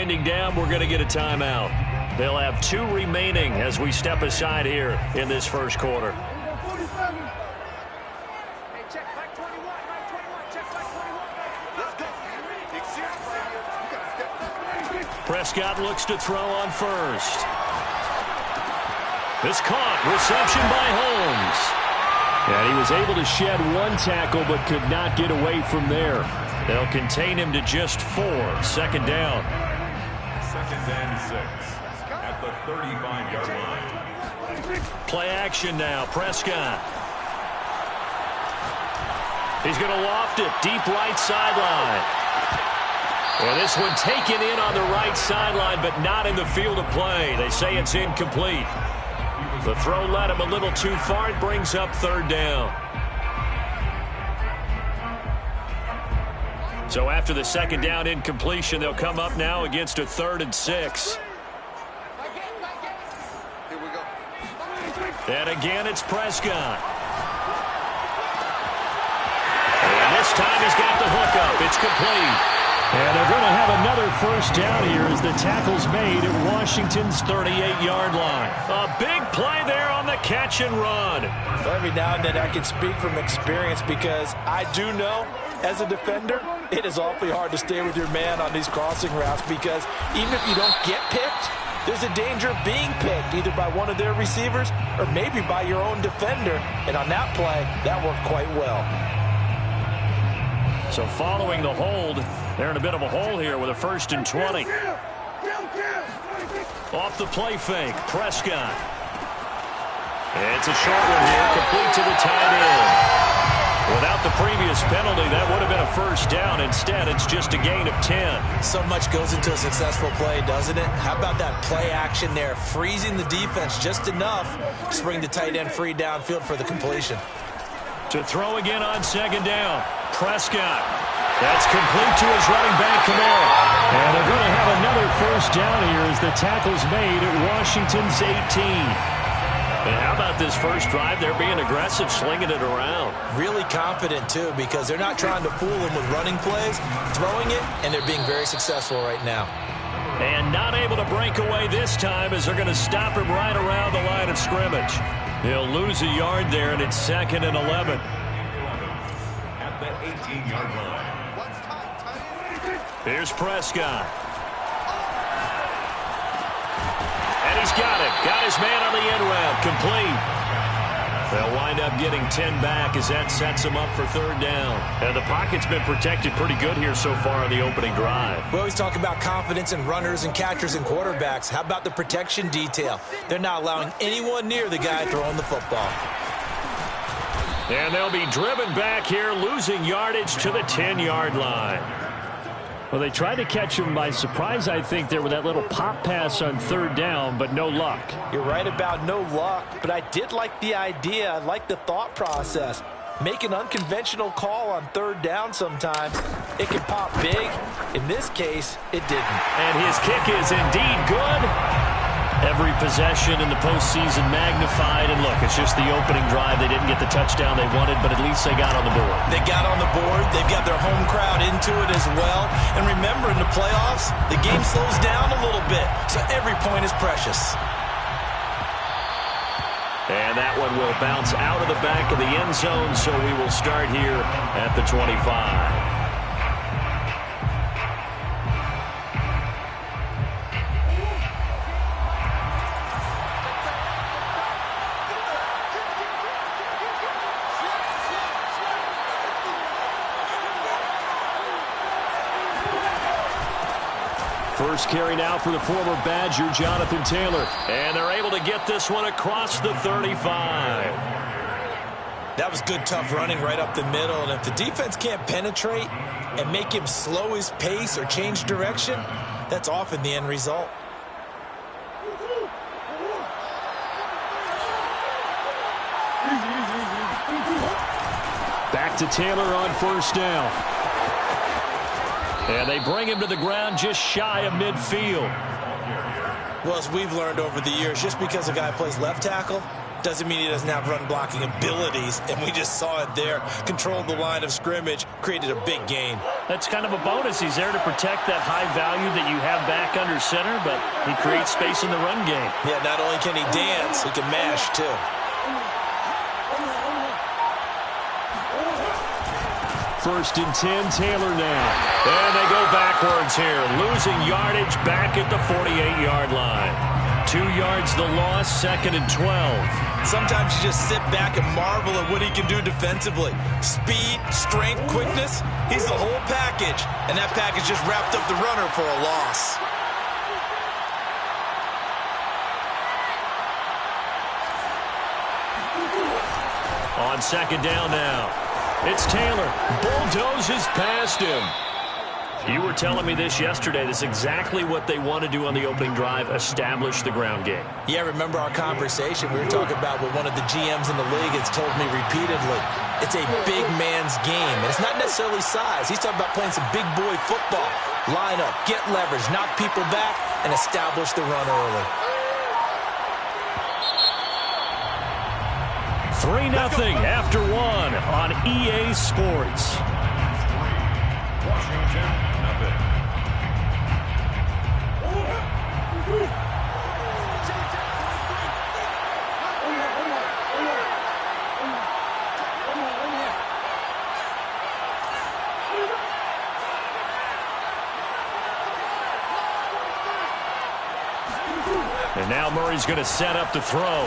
winding down, we're going to get a timeout. They'll have 2 remaining as we step aside here in this first quarter. Prescott looks to throw on first. It's caught. Reception by Holmes. And he was able to shed 1 tackle but could not get away from there. They'll contain him to just 4. Second down. 2nd and 6 at the 35-yard line. Play action now. Prescott. He's going to loft it. Deep right sideline. And this one taken in on the right sideline, but not in the field of play. They say it's incomplete. The throw led him a little too far. It brings up 3rd down. So after the 2nd down incompletion, they'll come up now against a 3rd and 6. And again, it's Prescott. And this time he's got the hookup. It's complete. And they're going to have another first down here as the tackle's made at Washington's 38-yard line. A big play there on the catch and run. Well, every now and then I can speak from experience because I do know, as a defender, it is awfully hard to stay with your man on these crossing routes because even if you don't get picked, there's a danger of being picked either by one of their receivers or maybe by your own defender. And on that play, that worked quite well. So following the hold, they're in a bit of a hole here with a 1st and 20. Off the play fake, Prescott. It's a short one here, complete to the tight end. Without the previous penalty, that would have been a first down. Instead, it's just a gain of 10. So much goes into a successful play, doesn't it? How about that play action there, freezing the defense just enough to bring the tight end free downfield for the completion. To throw again on 2nd down, Prescott. That's complete to his running back, Kamara. And they're going to have another first down here as the tackle's made at Washington's 18. And how about this first drive? They're being aggressive, slinging it around. Really confident, too, because they're not trying to fool him with running plays, throwing it, and they're being very successful right now. And not able to break away this time as they're going to stop him right around the line of scrimmage. He'll lose a yard there, and it's 2nd and 11. At the 18-yard line. Here's Prescott. And he's got it. Got his man on the end route. Complete. They'll wind up getting 10 back as that sets them up for 3rd down. And the pocket's been protected pretty good here so far in the opening drive. We always talk about confidence in runners and catchers and quarterbacks. How about the protection detail? They're not allowing anyone near the guy throwing the football. And they'll be driven back here, losing yardage to the 10-yard line. Well, they tried to catch him by surprise, I think, there with that little pop pass on 3rd down, but no luck. You're right about no luck, but I did like the idea. I like the thought process. Make an unconventional call on 3rd down sometimes. It can pop big. In this case, it didn't. And his kick is indeed good. Every possession in the postseason magnified. And look, it's just the opening drive. They didn't get the touchdown they wanted, but at least they got on the board. They got on the board. They've got their home crowd into it as well. And remember, in the playoffs, the game slows down a little bit. So every point is precious. And that one will bounce out of the back of the end zone, so we will start here at the 25. First carry now for the former Badger, Jonathan Taylor. And they're able to get this one across the 35. That was good, tough running right up the middle. And if the defense can't penetrate and make him slow his pace or change direction, that's often the end result. Back to Taylor on 1st down. And they bring him to the ground just shy of midfield. Well, as we've learned over the years, just because a guy plays left tackle doesn't mean he doesn't have run-blocking abilities, and we just saw it there. Controlled the line of scrimmage, created a big gain. That's kind of a bonus. He's there to protect that high value that you have back under center, but he creates space in the run game. Yeah, not only can he dance, he can mash, too. First and 10, Taylor now. And they go backwards here, losing yardage back at the 48-yard line. 2 yards the loss, second and 12. Sometimes you just sit back and marvel at what he can do defensively. Speed, strength, quickness, he's the whole package. And that package just wrapped up the runner for a loss. On second down now. It's Taylor. Bulldozes past him. You were telling me this yesterday. This is exactly what they want to do on the opening drive, establish the ground game. Yeah, remember our conversation? We were talking about what one of the GMs in the league has told me repeatedly. It's a big man's game, and it's not necessarily size. He's talking about playing some big boy football. Line up, get leverage, knock people back, and establish the run early. 3-0 after one on EA Sports. Washington, nothing. And now Murray's going to set up to throw.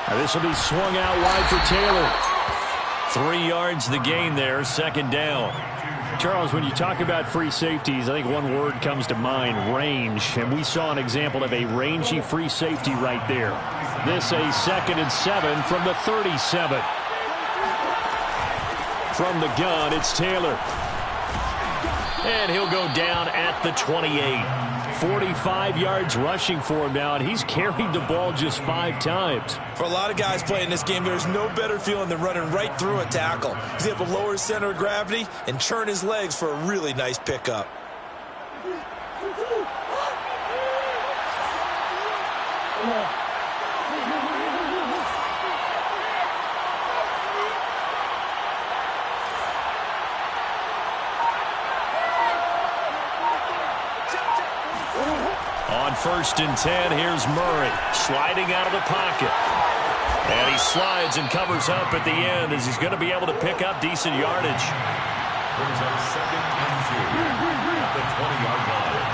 Now this will be swung out wide for Taylor. 3 yards the gain there, second down. Charles, when you talk about free safeties, I think one word comes to mind, range. And we saw an example of a rangy free safety right there. This a second and 7 from the 37. From the gun, it's Taylor. And he'll go down at the 28. 45 yards rushing for him now, and he's carried the ball just 5 times. For a lot of guys playing this game, there's no better feeling than running right through a tackle. He's able to lower his center of gravity and churn his legs for a really nice pickup. On first and 10, here's Murray sliding out of the pocket. And he slides and covers up at the end as he's going to be able to pick up decent yardage. Brings up second and 2 at the 20-yard line.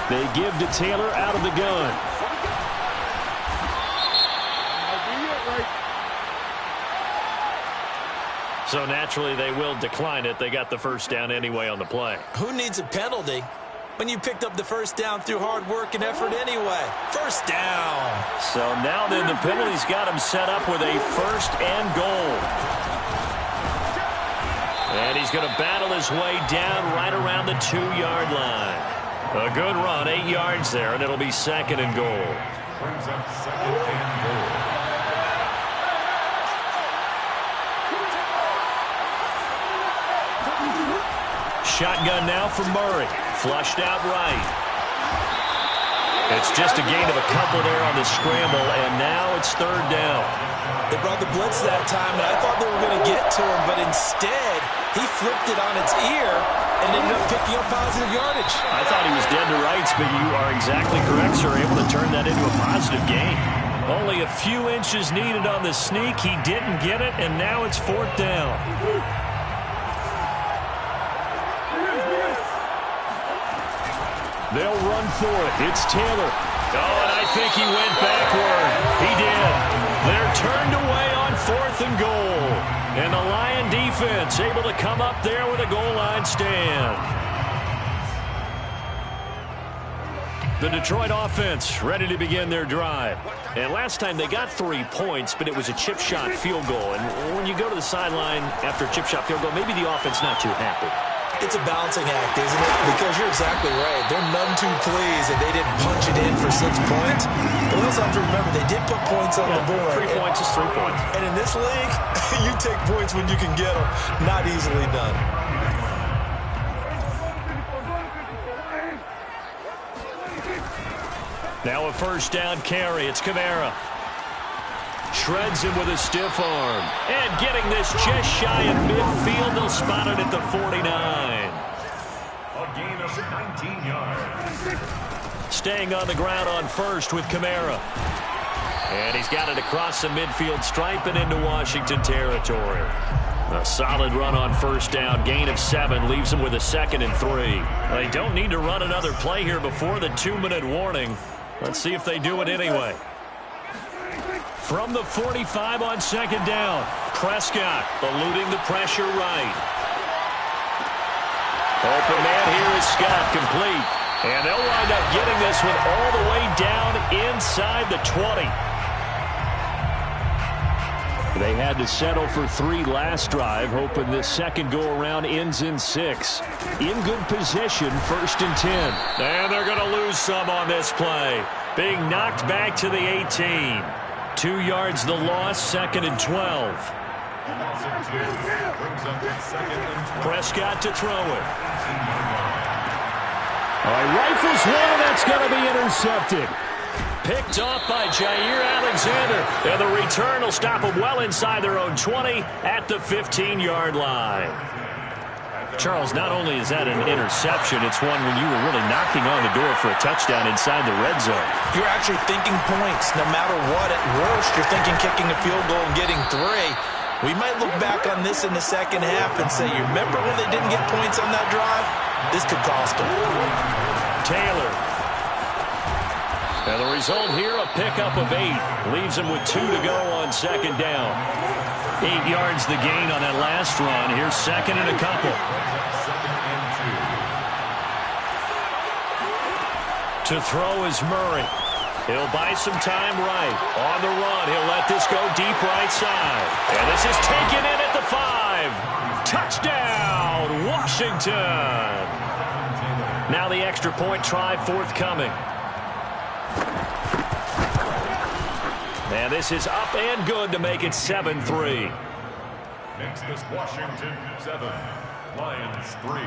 They give to Taylor out of the gun. So naturally they will decline it. They got the first down anyway on the play. Who needs a penalty when you picked up the first down through hard work and effort anyway? First down. So now then the penalty's got him set up with a first and goal. And he's going to battle his way down right around the 2-yard line. A good run, 8 yards there, and it'll be second and goal. Brings up second and goal. Shotgun now for Murray. Flushed out right. It's just a gain of a couple there on the scramble, and now it's third down. They brought the blitz that time, and I thought they were going to get to him, but instead, he flipped it on its ear and ended up picking up positive yardage. I thought he was dead to rights, but you are exactly correct, sir. Able to turn that into a positive gain. Only a few inches needed on the sneak. He didn't get it, and now it's fourth down. They'll run for it. It's Taylor. Oh, and I think he went backward. He did. They're turned away on fourth and goal. And the Lion defense able to come up there with a goal line stand. The Detroit offense ready to begin their drive. And last time they got 3 points, but it was a chip shot field goal. And when you go to the sideline after a chip shot field goal, maybe the offense not too happy. It's a balancing act, isn't it? Because you're exactly right. They're none too pleased that they didn't punch it in for 6 points. But we also have to remember they did put points on the board. 3 points is 3 points. And in this league, you take points when you can get them. Not easily done. Now a first down carry. It's Kamara. Shreds him with a stiff arm. And getting this just shy of midfield. They'll spot it at the 49. A gain of 19 yards. Staying on the ground on first with Kamara. And he's got it across the midfield stripe and into Washington territory. A solid run on first down. Gain of 7 leaves them with a 2nd and 3. They don't need to run another play here before the 2-minute warning. Let's see if they do it anyway. From the 45 on 2nd down. Prescott eluding the pressure right. Open man here is Scott, complete. And they'll wind up getting this one all the way down inside the 20. They had to settle for 3 last drive, hoping this second go-around ends in 6. In good position, 1st and 10. And they're going to lose some on this play. Being knocked back to the 18. 2 yards the loss, 2nd and 12. Prescott to throw it. Rifles one, that's going to be intercepted. Picked off by Jair Alexander. And the return will stop them well inside their own 20 at the 15-yard line. Charles, not only is that an interception, it's one when you were really knocking on the door for a touchdown inside the red zone. You're actually thinking points. No matter what, at worst, you're thinking kicking a field goal and getting 3. We might look back on this in the second half and say, you remember when they didn't get points on that drive? This could cost them. Taylor. And the result here, a pickup of 8. Leaves him with 2 to go on 2nd down. 8 yards the gain on that last run. Here's 2nd and a couple. To throw is Murray. He'll buy some time right. On the run, he'll let this go deep right side. And this is taken in at the 5. Touchdown, Washington. Now the extra point try forthcoming. And this is up and good to make it 7-3. Makes this Washington 7, Lions 3.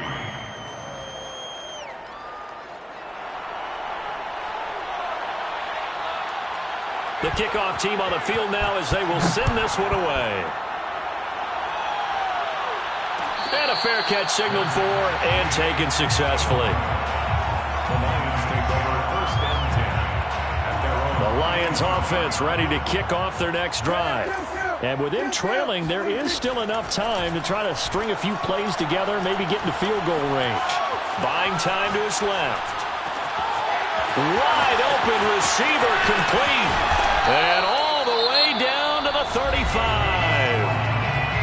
The kickoff team on the field now as they will send this one away. And a fair catch signaled for and taken successfully. The Lions take over 1st and 10 at their own. The Lions offense ready to kick off their next drive. And with them trailing, there is still enough time to try to string a few plays together, maybe get into field goal range. Buying time to his left. Wide open receiver complete. And all the way down to the 35.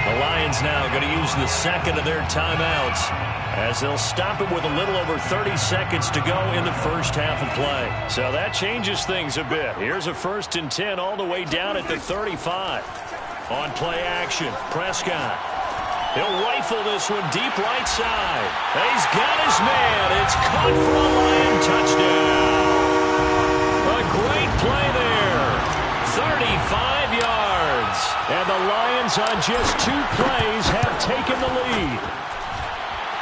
The Lions now going to use the 2nd of their timeouts as they'll stop it with a little over 30 seconds to go in the first half of play. So that changes things a bit. Here's a 1st and 10 all the way down at the 35. On play action, Prescott. He'll rifle this one deep right side. He's got his man. It's caught for a Lion touchdown. A great play there. 35 yards. And the Lions on just 2 plays have taken the lead.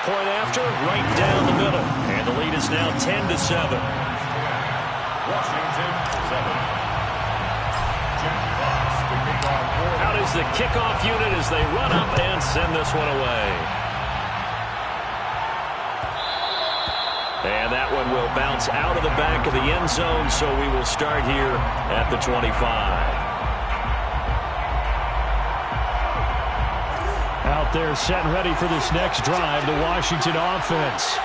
Point after, right down the middle. And the lead is now 10-7. Washington 7. Out is the kickoff unit as they run up and send this one away. And that one will bounce out of the back of the end zone, so we will start here at the 25. Out there set and ready for this next drive, the Washington offense.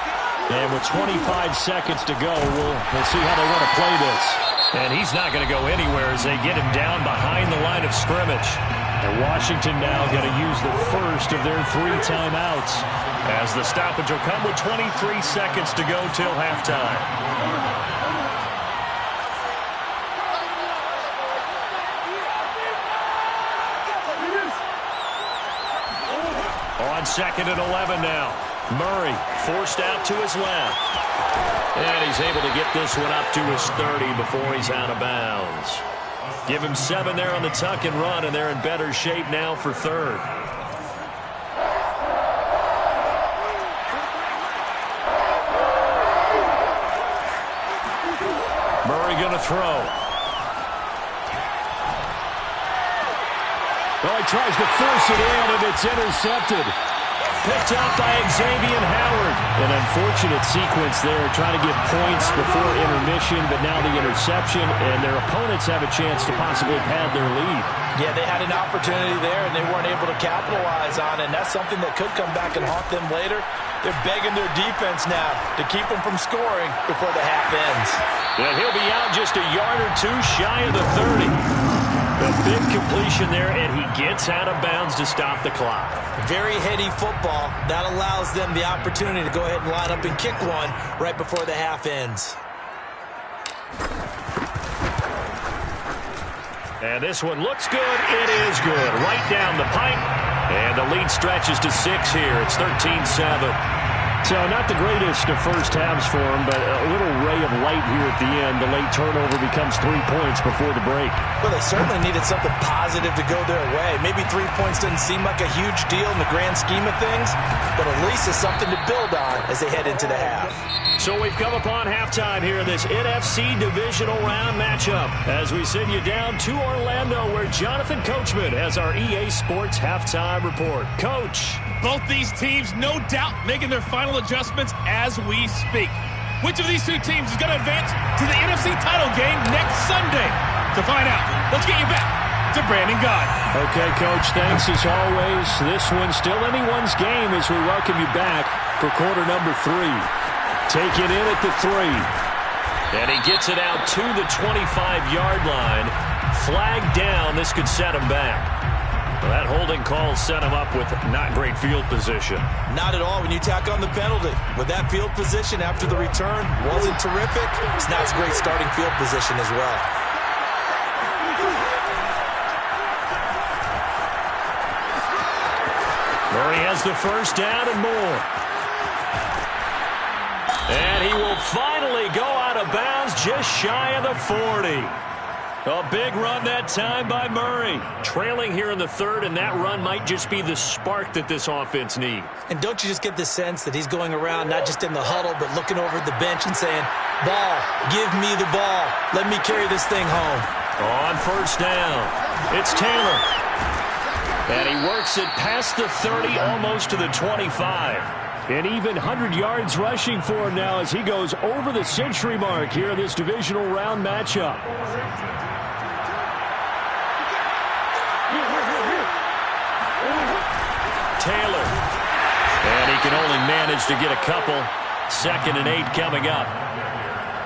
And with 25 seconds to go, we'll see how they want to play this. And he's not going to go anywhere as they get him down behind the line of scrimmage. And Washington now going to use the first of their 3 timeouts as the stoppage will come with 23 seconds to go till halftime. On 2nd and 11 now. Murray forced out to his left. And he's able to get this one up to his 30 before he's out of bounds. Give him 7 there on the tuck and run, and they're in better shape now for 3rd. Murray going going to throw. Well, he tries to force it in, and it's intercepted. Picked out by Xavier Howard. An unfortunate sequence there, trying to get points before intermission, but now the interception, and their opponents have a chance to possibly pad their lead. Yeah, they had an opportunity there, and they weren't able to capitalize on it, and that's something that could come back and haunt them later. They're begging their defense now to keep them from scoring before the half ends. And he'll be out just a yard or two shy of the 30. A big completion there, and he gets out of bounds to stop the clock. Very heady football. That allows them the opportunity to go ahead and line up and kick one right before the half ends. And this one looks good. It is good. Right down the pipe. And the lead stretches to 6 here. It's 13-7. So not the greatest of first halves for him, but a little ray of light here at the end. The late turnover becomes 3 points before the break. Well, they certainly needed something positive to go their way. Maybe 3 points doesn't seem like a huge deal in the grand scheme of things, but at least it's something to build on as they head into the half. So we've come upon halftime here in this NFC Divisional Round matchup as we send you down to Orlando where Jonathan Coachman has our EA Sports Halftime Report. Coach. Both these teams, no doubt, making their final adjustments as we speak. Which of these two teams is going to advance to the NFC title game next Sunday? To find out, let's get you back to Brandon Gaud. Okay, Coach, thanks as always. This one's still anyone's game as we welcome you back for quarter number 3. Taken in at the 3. And he gets it out to the 25-yard line. Flag down. This could set him back. Well, that holding call set him up with not great field position. Not at all when you tack on the penalty. With that field position after the return wasn't terrific, it's not a great starting field position as well. Murray has the first down and more. And he will finally go out of bounds just shy of the 40. A big run that time by Murray. Trailing here in the 3rd, and that run might just be the spark that this offense needs. And don't you just get the sense that he's going around not just in the huddle, but looking over at the bench and saying, ball, give me the ball. Let me carry this thing home. On first down, it's Taylor. And he works it past the 30, almost to the 25. And even 100 yards rushing for him now as he goes over the century mark here in this divisional round matchup. Taylor. And he can only manage to get a couple. 2nd and 8 coming up.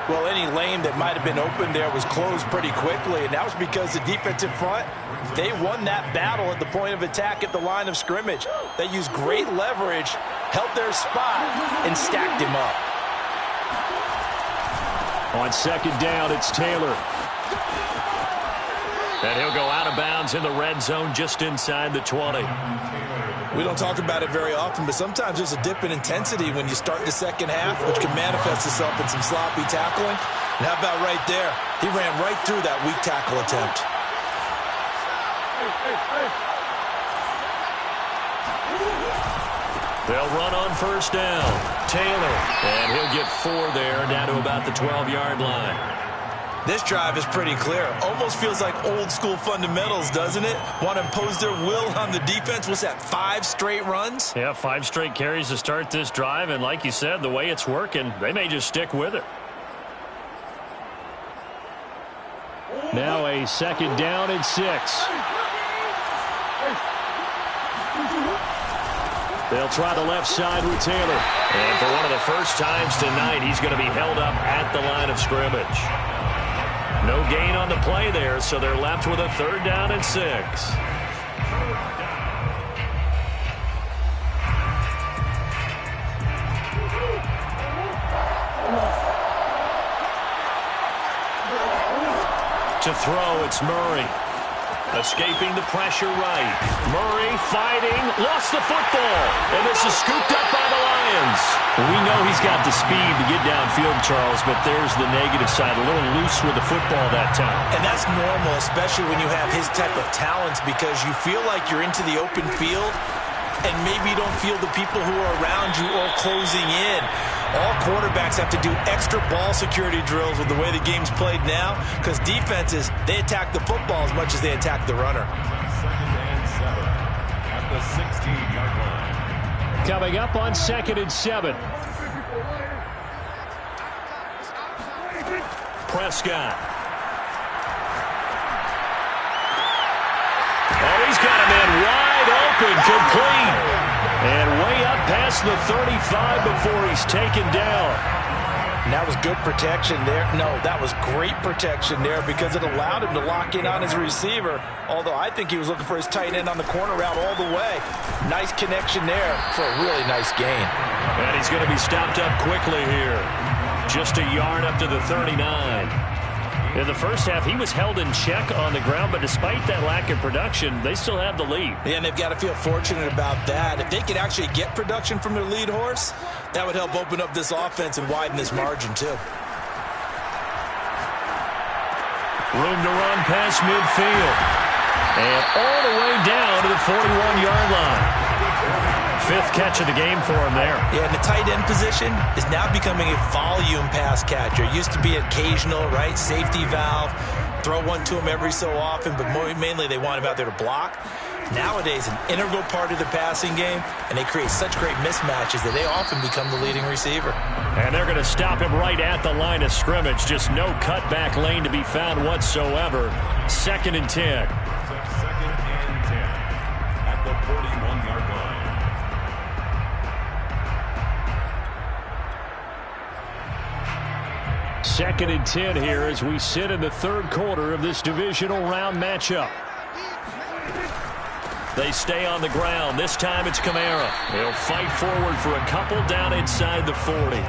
Well, any lane that might have been open there was closed pretty quickly, and that was because the defensive front, they won that battle at the point of attack at the line of scrimmage. They used great leverage, held their spot, and stacked him up. On 2nd down, it's Taylor. And he'll go out of bounds in the red zone just inside the 20. We don't talk about it very often, but sometimes there's a dip in intensity when you start the second half, which can manifest itself in some sloppy tackling. And how about right there? He ran right through that weak tackle attempt. They'll run on first down. Taylor. And he'll get 4 there, down to about the 12-yard line. This drive is pretty clear. Almost feels like old-school fundamentals, doesn't it? Want to impose their will on the defense. What's that, 5 straight runs? Yeah, 5 straight carries to start this drive. And like you said, the way it's working, they may just stick with it. Now a 2nd down and 6. They'll try the left side with Taylor. And for one of the first times tonight, he's going to be held up at the line of scrimmage. No gain on the play there, so they're left with a 3rd down and 6. To throw, it's Murray. Escaping the pressure right. Murray fighting, lost the football. And this is scooped up by the Lions. We know he's got the speed to get downfield, Charles, but there's the negative side. A little loose with the football that time. And that's normal, especially when you have his type of talents, because you feel like you're into the open field and maybe you don't feel the people who are around you or closing in. All quarterbacks have to do extra ball security drills with the way the game's played now because defenses, they attack the football as much as they attack the runner. 2nd and 7 at the 16-yard line. Coming up on 2nd and 7. Prescott. Oh, he's got a man wide open, complete. And way up past the 35 before he's taken down. And that was good protection there. No, that was great protection there because it allowed him to lock in on his receiver. Although I think he was looking for his tight end on the corner route all the way. Nice connection there for a really nice gain. And he's going to be stopped up quickly here. Just a yard up to the 39. In the first half, he was held in check on the ground, but despite that lack of production, they still have the lead. Yeah, and they've got to feel fortunate about that. If they could actually get production from their lead horse, that would help open up this offense and widen this margin, too. Room to run past midfield. And all the way down to the 41-yard line. 5th catch of the game for him there. Yeah, and the tight end position is now becoming a volume pass catcher. It used to be occasional, right? Safety valve. Throw one to him every so often, but mainly they want him out there to block. Nowadays, an integral part of the passing game, and they create such great mismatches that they often become the leading receiver. And they're going to stop him right at the line of scrimmage. Just no cutback lane to be found whatsoever. 2nd and 10. 2nd and 10 at the 41-yard line. Second and 10 here as we sit in the 3rd quarter of this divisional round matchup. They stay on the ground. This time it's Kamara. He'll fight forward for a couple down inside the 40.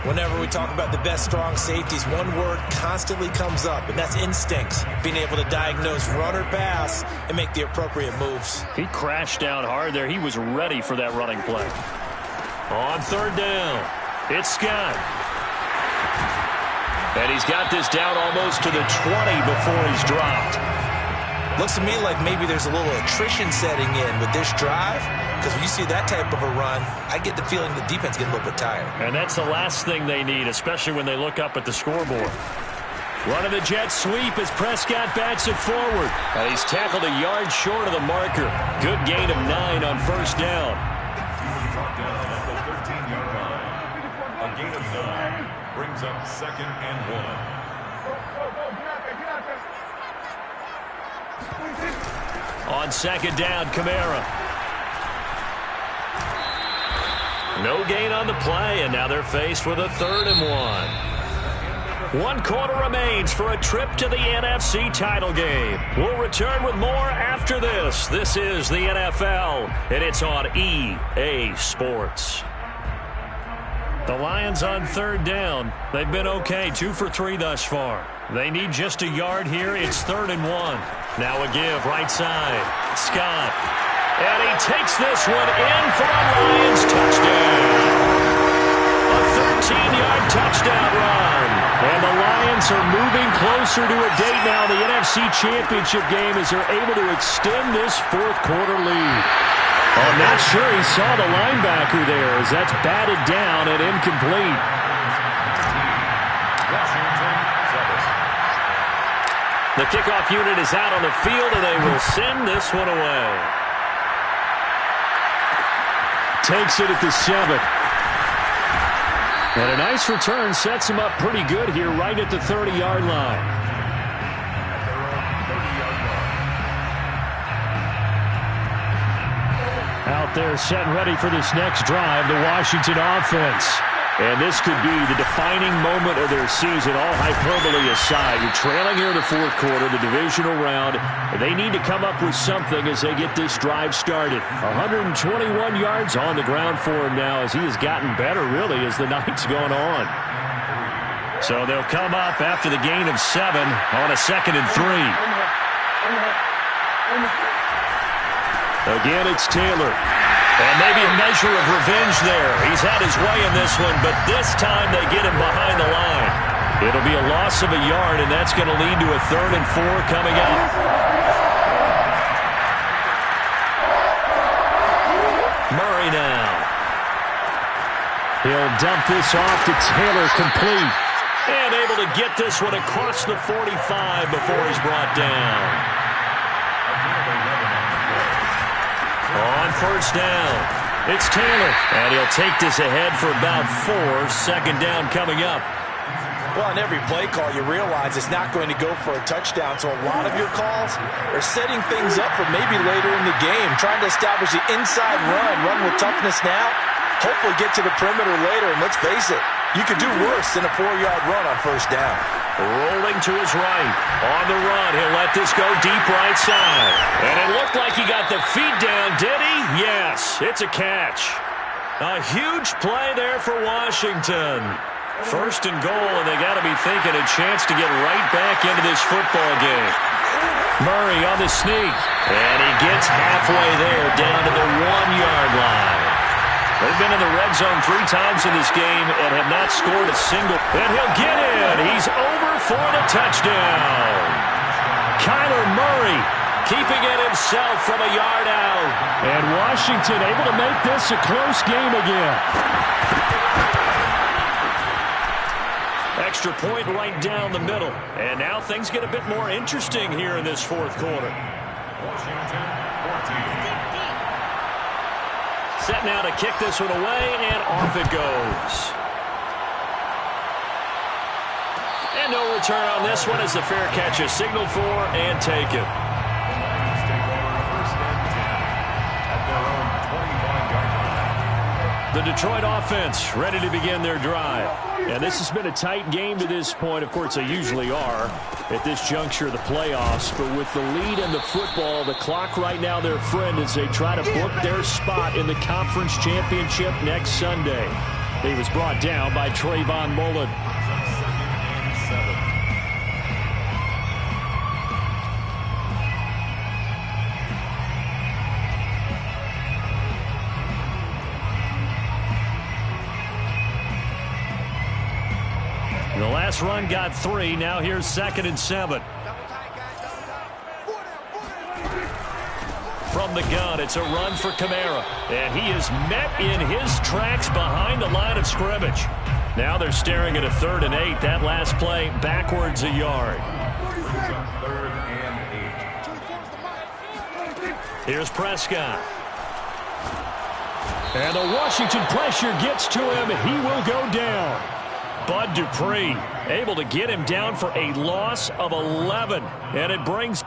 Whenever we talk about the best strong safeties, one word constantly comes up, and that's instincts. Being able to diagnose run or pass and make the appropriate moves. He crashed down hard there. He was ready for that running play. On 3rd down, it's Scott. And he's got this down almost to the 20 before he's dropped. Looks to me like maybe there's a little attrition setting in with this drive. Because when you see that type of a run, I get the feeling the defense gets a little bit tired. And that's the last thing they need, especially when they look up at the scoreboard. Running the jet sweep as Prescott bats it forward. And he's tackled a yard short of the marker. Good gain of 9 on 1st down. Brought down at the 13-yard line. A gain of 9 brings up 2nd and 1. On 2nd down, Kamara. No gain on the play, and now they're faced with a 3rd and 1. 1 quarter remains for a trip to the NFC title game. We'll return with more after this. This is the NFL, and it's on EA Sports. The Lions on 3rd down. They've been okay, 2 for 3 thus far. They need just a yard here. It's 3rd and 1. Now a give, right side. Scott. And he takes this one in for a Lions touchdown. A 13-yard touchdown run. And the Lions are moving closer to a date now, the NFC Championship game, as they're able to extend this 4th quarter lead. I'm not sure he saw the linebacker there as that's batted down and incomplete. The kickoff unit is out on the field, and they will send this one away. Takes it at the 7. And a nice return sets him up pretty good here right at the 30-yard line. Out there set and ready for this next drive, the Washington offense. And this could be the defining moment of their season, all hyperbole aside. You're trailing here in the 4th quarter, the divisional round. They need to come up with something as they get this drive started. 121 yards on the ground for him now as he has gotten better, really, as the night's gone on. So they'll come up after the gain of 7 on a 2nd and 3. Again, it's Taylor. And maybe a measure of revenge there. He's had his way in this one, but this time they get him behind the line. It'll be a loss of a yard, and that's going to lead to a 3rd and 4 coming up. Murray now. He'll dump this off to Taylor, complete. And able to get this one across the 45 before he's brought down. On first down, it's Taylor. And he'll take this ahead for about 4. Second down coming up. Well, on every play call, you realize it's not going to go for a touchdown, so a lot of your calls are setting things up for maybe later in the game, trying to establish the inside run with toughness now, hopefully get to the perimeter later, and let's face it, you could do worse than a 4-yard run on first down. Rolling to his right. On the run, he'll let this go deep right side. And it looked like he got the feet down, did he? Yes, it's a catch. A huge play there for Washington. First and goal, and they got to be thinking a chance to get right back into this football game. Murray on the sneak, and he gets halfway there, down to the 1-yard line. They've been in the red zone 3 times in this game and have not scored a single. And he'll get in. He's over for the touchdown. Kyler Murray keeping it himself from a yard out. And Washington able to make this a close game again. Extra point right down the middle. And now things get a bit more interesting here in this fourth quarter. Washington 14. Set now to kick this one away, and off it goes. And no return on this one as the fair catch is signaled for and taken. Lions take over first and 10 at their own 25-yard line. The Detroit offense ready to begin their drive. And this has been a tight game to this point. Of course, they usually are at this juncture of the playoffs. But with the lead in the football, the clock right now their friend as they try to book their spot in the conference championship next Sunday. He was brought down by Trayvon Mullen. Second and 7. The last run got 3. Now here's 2nd and 7. From the gun, it's a run for Kamara. And he is met in his tracks behind the line of scrimmage. Now they're staring at a 3rd and 8. That last play backwards a yard. Brings up 3rd and 8. Here's Prescott. And the Washington pressure gets to him. He will go down. Bud Dupree able to get him down for a loss of 11. And it brings...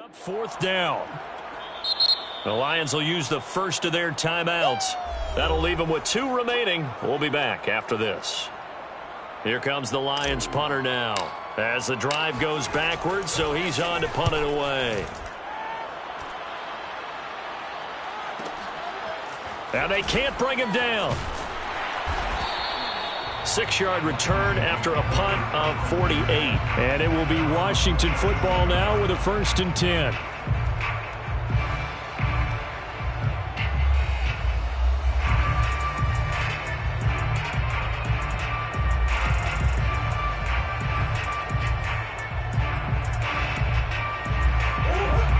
Up 4th down. The Lions will use the first of their timeouts. That'll leave them with 2 remaining. We'll be back after this. Here comes the Lions punter now as the drive goes backwards, so he's on to punt it away. And they can't bring him down. 6-yard return after a punt of 48. And it will be Washington football now with a 1st and 10.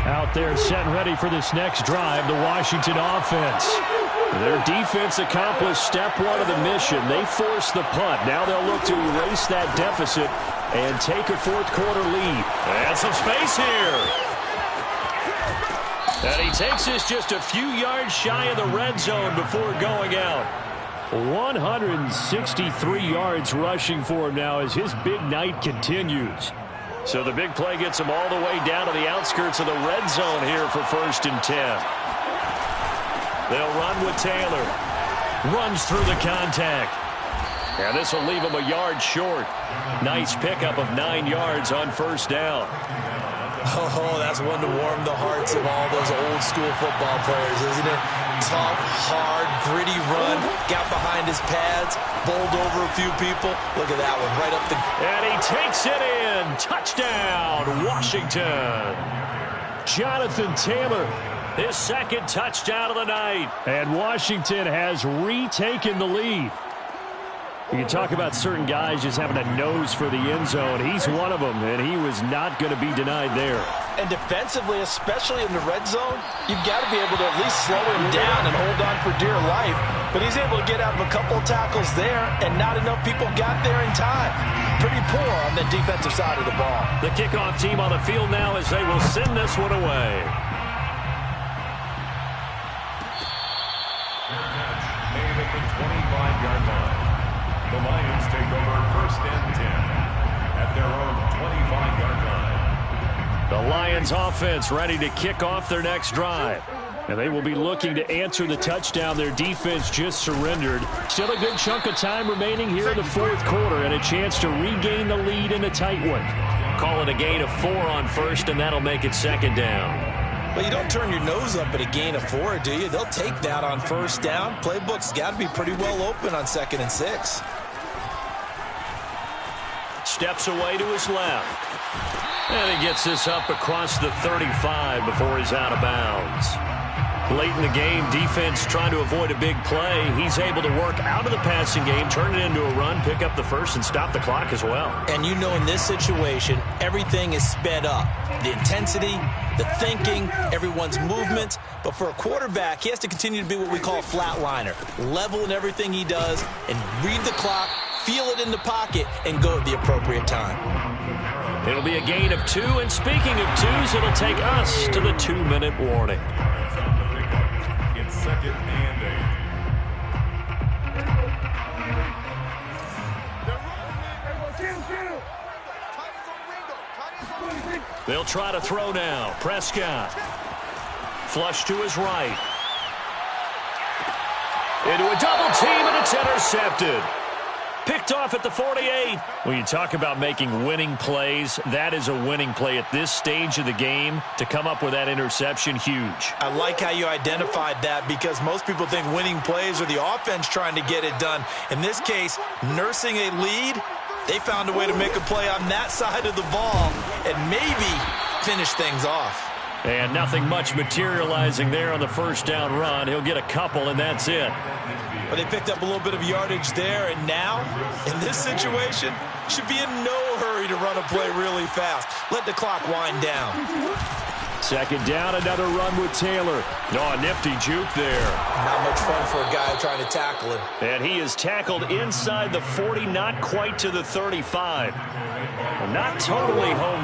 Out there set and ready for this next drive, the Washington offense. Their defense accomplished step one of the mission. They forced the punt. Now they'll look to erase that deficit and take a fourth quarter lead. And some space here. And he takes this just a few yards shy of the red zone before going out. 163 yards rushing for him now as his big night continues. So the big play gets him all the way down to the outskirts of the red zone here for 1st and 10. They'll run with Taylor. Runs through the contact. And this will leave him a yard short. Nice pickup of 9 yards on 1st down. Oh, that's one to warm the hearts of all those old school football players, isn't it? Tough, hard, gritty run. Got behind his pads, bowled over a few people. Look at that one, right up the... And he takes it in. Touchdown, Washington. Jonathan Taylor, his 2nd touchdown of the night. And Washington has retaken the lead. You can talk about certain guys just having a nose for the end zone. He's one of them, and he was not going to be denied there. And defensively, especially in the red zone, you've got to be able to at least slow him down and hold on for dear life. But he's able to get out of a couple of tackles there, and not enough people got there in time. Pretty poor on the defensive side of the ball. The kickoff team on the field now as they will send this one away. Made at the 25-yard line. The Lions take over 1st and 10 at their own 25-yard line. The Lions offense ready to kick off their next drive. And they will be looking to answer the touchdown their defense just surrendered. Still a good chunk of time remaining here in the 4th quarter and a chance to regain the lead in a tight one. Call it a gain of 4 on 1st, and that'll make it 2nd down. Well, you don't turn your nose up at a gain of 4, do you? They'll take that on 1st down. Playbook's got to be pretty well open on 2nd and 6. Steps away to his left. And he gets this up across the 35 before he's out of bounds. Late in the game, defense trying to avoid a big play. He's able to work out of the passing game, turn it into a run, pick up the 1st, and stop the clock as well. And you know in this situation, everything is sped up. The intensity, the thinking, everyone's movement. But for a quarterback, he has to continue to be what we call a flatliner. Level in everything he does and read the clock, feel it in the pocket, and go at the appropriate time. It'll be a gain of 2, and speaking of 2s, it'll take us to the 2-minute warning. It's 2nd and 8. They'll try to throw now. Prescott. Flush to his right. Into a double team, and it's intercepted. Picked off at the 48. When you talk about making winning plays, that is a winning play at this stage of the game. To come up with that interception, huge. I like how you identified that because most people think winning plays are the offense trying to get it done. In this case, nursing a lead, they found a way to make a play on that side of the ball and maybe finish things off. And nothing much materializing there on the 1st down run. He'll get a couple, and that's it. But they picked up a little bit of yardage there, and now, in this situation, should be in no hurry to run a play really fast. Let the clock wind down. 2nd down, another run with Taylor. Oh, a nifty juke there. Not much fun for a guy trying to tackle him. And he is tackled inside the 40, not quite to the 35. Well, not totally home